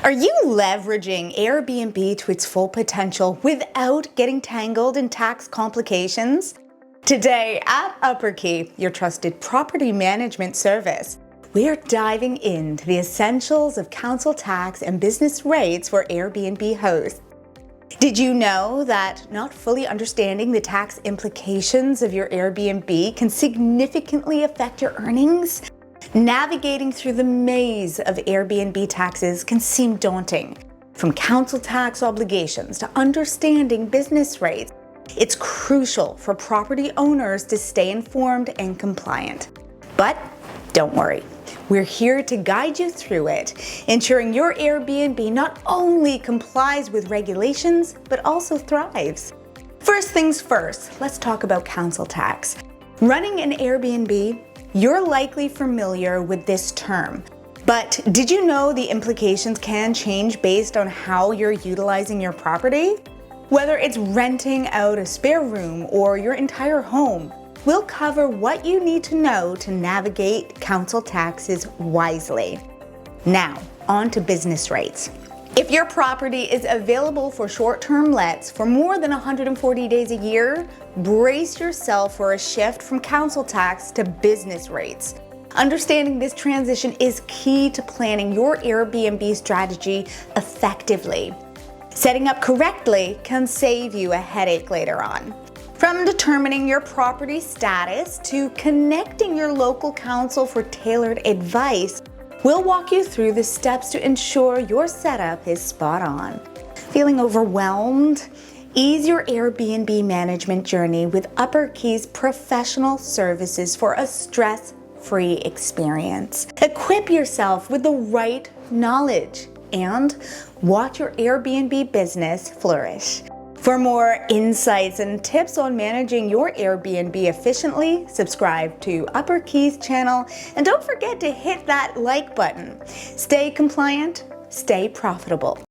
Are you leveraging Airbnb to its full potential without getting tangled in tax complications? Today at UpperKey, your trusted property management service, we're diving into the essentials of council tax and business rates for Airbnb hosts. Did you know that not fully understanding the tax implications of your Airbnb can significantly affect your earnings? Navigating through the maze of Airbnb taxes can seem daunting. From council tax obligations to understanding business rates, it's crucial for property owners to stay informed and compliant. But don't worry, we're here to guide you through it, ensuring your Airbnb not only complies with regulations, but also thrives. First things first, let's talk about council tax. Running an Airbnb, you're likely familiar with this term, but did you know the implications can change based on how you're utilizing your property? Whether it's renting out a spare room or your entire home, we'll cover what you need to know to navigate council taxes wisely. Now, on to business rates. If your property is available for short-term lets for more than 140 days a year, brace yourself for a shift from council tax to business rates. Understanding this transition is key to planning your Airbnb strategy effectively. Setting up correctly can save you a headache later on. From determining your property status to connecting your local council for tailored advice, we'll walk you through the steps to ensure your setup is spot on. Feeling overwhelmed? Ease your Airbnb management journey with UpperKey's professional services for a stress-free experience. Equip yourself with the right knowledge and watch your Airbnb business flourish. For more insights and tips on managing your Airbnb efficiently, subscribe to UpperKey's channel and don't forget to hit that like button. Stay compliant, stay profitable.